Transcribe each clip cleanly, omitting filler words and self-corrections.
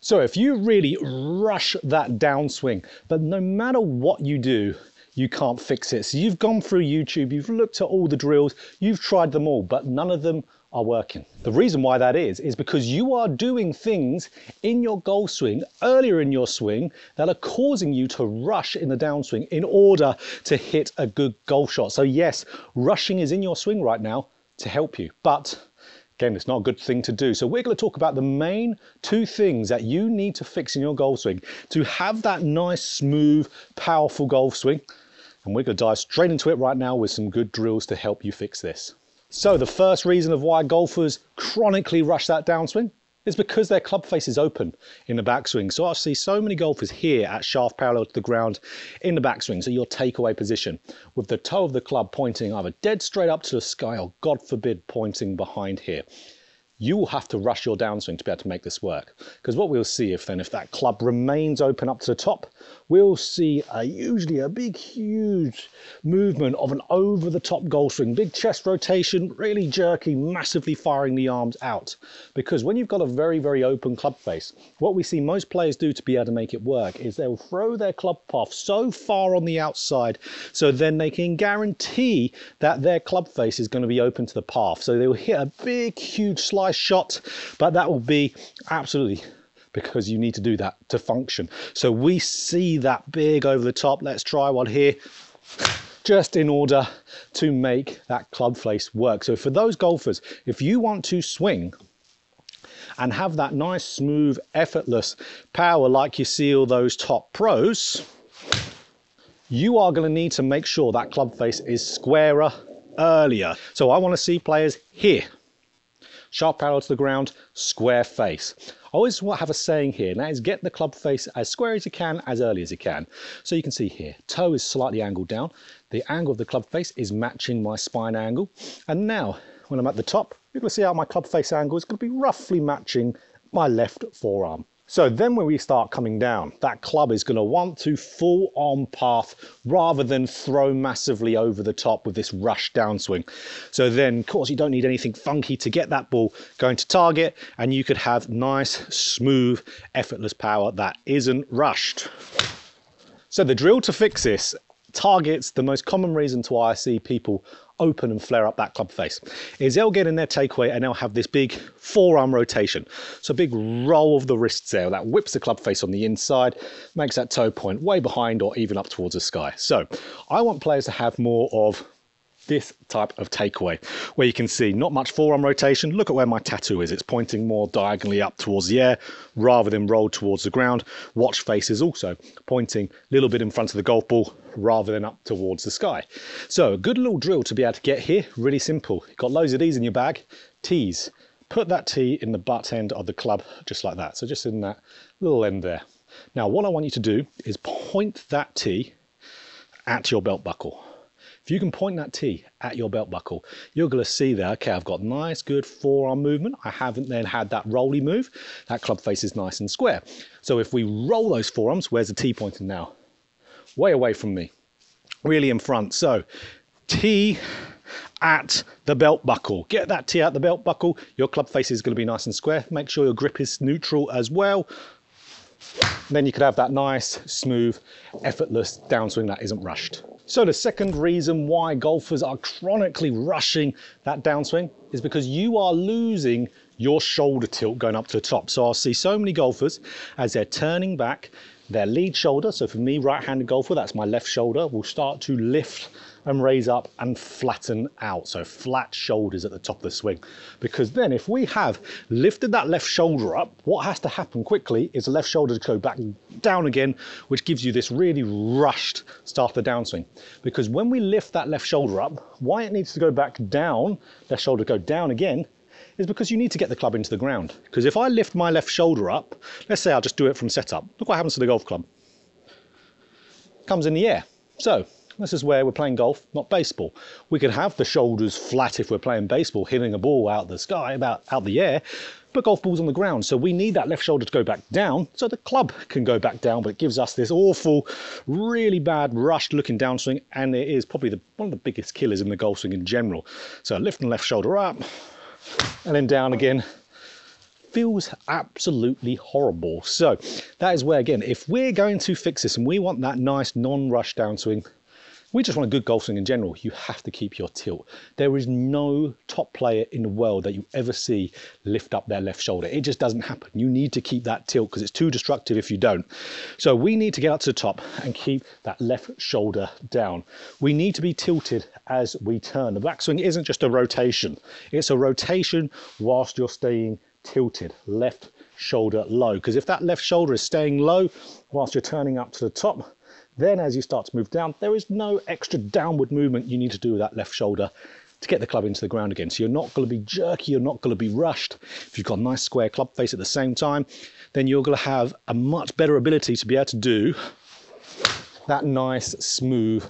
So if you really rush that downswing, but no matter what you do, you can't fix it. So you've gone through YouTube, you've looked at all the drills, you've tried them all, but none of them are working. The reason why that is because you are doing things in your golf swing, earlier in your swing, that are causing you to rush in the downswing in order to hit a good golf shot. So yes, rushing is in your swing right now to help you, but again, it's not a good thing to do. So we're going to talk about the main two things that you need to fix in your golf swing to have that nice, smooth, powerful golf swing. And we're going to dive straight into it right now with some good drills to help you fix this. So the first reason of why golfers chronically rush that downswing is because their club face is open in the backswing. So I see so many golfers here at shaft parallel to the ground in the backswing, so your takeaway position, with the toe of the club pointing either dead straight up to the sky or, God forbid, pointing behind here. You will have to rush your downswing to be able to make this work. Because what we'll see if that club remains open up to the top, we'll see usually a big, huge movement of an over-the-top golf swing, big chest rotation, really jerky, massively firing the arms out. Because when you've got a very, very open club face, what we see most players do to be able to make it work is they'll throw their club path so far on the outside, so then they can guarantee that their club face is going to be open to the path. So they'll hit a big, huge slice shot, but that will be absolutely because you need to do that to function. So we see that big over the top. Let's try one here, just in order to make that club face work. So for those golfers, if you want to swing and have that nice, smooth, effortless power like you see all those top pros, you are going to need to make sure that club face is squarer earlier. So I want to see players here, sharp parallel to the ground, square face. I always have a saying here, and that is get the club face as square as you can, as early as you can. So you can see here, toe is slightly angled down. The angle of the club face is matching my spine angle. And now, when I'm at the top, you're going to see how my club face angle is going to be roughly matching my left forearm. So then when we start coming down, that club is going to want to full on path rather than throw massively over the top with this rush downswing. So then, of course, you don't need anything funky to get that ball going to target, and you could have nice, smooth, effortless power that isn't rushed. So the drill to fix this targets the most common reason to why I see people open and flare up that club face is they'll get in their takeaway and they'll have this big forearm rotation. So a big roll of the wrists there that whips the club face on the inside, makes that toe point way behind or even up towards the sky. So I want players to have more of this type of takeaway where you can see not much forearm rotation. Look at where my tattoo is. It's pointing more diagonally up towards the air rather than rolled towards the ground. Watch face is also pointing a little bit in front of the golf ball rather than up towards the sky. So a good little drill to be able to get here, really simple. You've got loads of these in your bag. Tees. Put that tee in the butt end of the club just like that. So just in that little end there. Now what I want you to do is point that tee at your belt buckle. If you can point that tee at your belt buckle, you're going to see there, okay, I've got nice, good forearm movement. I haven't then had that rolly move. That club face is nice and square. So if we roll those forearms, where's the tee pointing now? Way away from me, really in front. So tee at the belt buckle. Get that tee at the belt buckle. Your club face is going to be nice and square. Make sure your grip is neutral as well. Then you could have that nice, smooth, effortless downswing that isn't rushed. So the second reason why golfers are chronically rushing that downswing is because you are losing your shoulder tilt going up to the top. So I'll see so many golfers as they're turning back, their lead shoulder, so for me, right-handed golfer, that's my left shoulder, will start to lift and raise up and flatten out. So flat shoulders at the top of the swing. Because then if we have lifted that left shoulder up, what has to happen quickly is the left shoulder to go back down again, which gives you this really rushed start of the downswing. Because when we lift that left shoulder up, why it needs to go back down, left shoulder go down again, is because you need to get the club into the ground. Because if I lift my left shoulder up, let's say I'll just do it from setup. Look what happens to the golf club. It comes in the air. So this is where we're playing golf, not baseball. We could have the shoulders flat if we're playing baseball, hitting a ball out the sky, out the air, but golf ball's on the ground. So we need that left shoulder to go back down so the club can go back down, but it gives us this awful, really bad, rushed looking downswing, and it is probably one of the biggest killers in the golf swing in general. So lifting the left shoulder up, and then down again, feels absolutely horrible. So that is where, again, if we're going to fix this and we want that nice non-rush downswing, we just want a good golf swing in general, you have to keep your tilt. There is no top player in the world that you ever see lift up their left shoulder. It just doesn't happen. You need to keep that tilt because it's too destructive if you don't. So we need to get up to the top and keep that left shoulder down. We need to be tilted as we turn. The backswing isn't just a rotation. It's a rotation whilst you're staying tilted, left shoulder low. Because if that left shoulder is staying low whilst you're turning up to the top, then as you start to move down, there is no extra downward movement you need to do with that left shoulder to get the club into the ground again. So you're not going to be jerky, you're not going to be rushed. If you've got a nice square club face at the same time, then you're going to have a much better ability to be able to do that nice, smooth,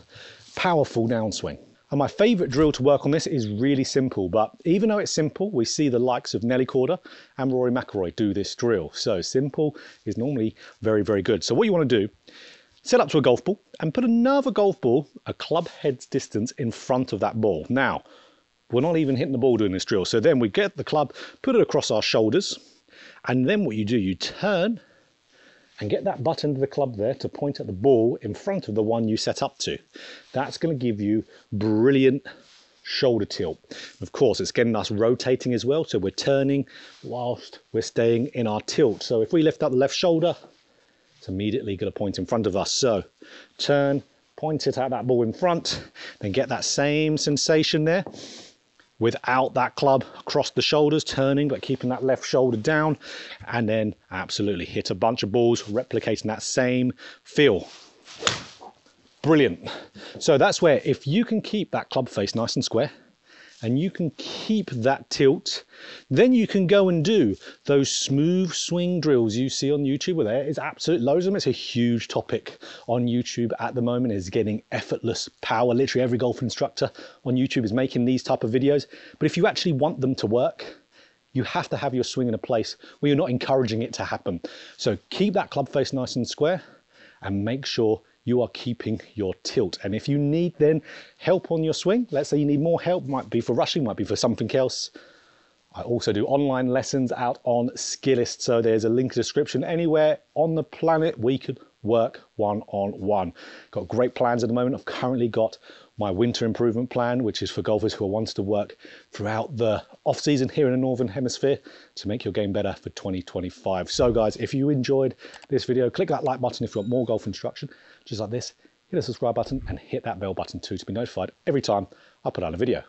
powerful downswing. And my favourite drill to work on this is really simple, but even though it's simple, we see the likes of Nelly Korda and Rory McIlroy do this drill. So simple is normally very, very good. So what you want to do, set up to a golf ball and put another golf ball a club head's distance in front of that ball. Now, we're not even hitting the ball doing this drill. So then we get the club, put it across our shoulders, and then what you do, you turn and get that butt end of the club there to point at the ball in front of the one you set up to. That's going to give you brilliant shoulder tilt. Of course, it's getting us rotating as well. So we're turning whilst we're staying in our tilt. So if we lift up the left shoulder, it's immediately going to point in front of us. So turn, point it at that ball in front, then get that same sensation there without that club across the shoulders, turning but keeping that left shoulder down, and then absolutely hit a bunch of balls replicating that same feel. Brilliant. So that's where, if you can keep that club face nice and square and you can keep that tilt, then you can go and do those smooth swing drills you see on YouTube. Where there is absolutely loads of them. It's a huge topic on YouTube at the moment, is getting effortless power. Literally every golf instructor on YouTube is making these type of videos. But if you actually want them to work, you have to have your swing in a place where you're not encouraging it to happen. So keep that club face nice and square and make sure you are keeping your tilt. And if you need then help on your swing, let's say you need more help, might be for rushing, might be for something else, I also do online lessons out on Skillist. So there's a link in the description. Anywhere on the planet we could work one-on-one. Got great plans at the moment. I've currently got my winter improvement plan, which is for golfers who are wanting to work throughout the off season here in the Northern Hemisphere to make your game better for 2025. So guys, if you enjoyed this video, click that like button if you want more golf instruction, just like this. Hit the subscribe button and hit that bell button too to be notified every time I put out a video.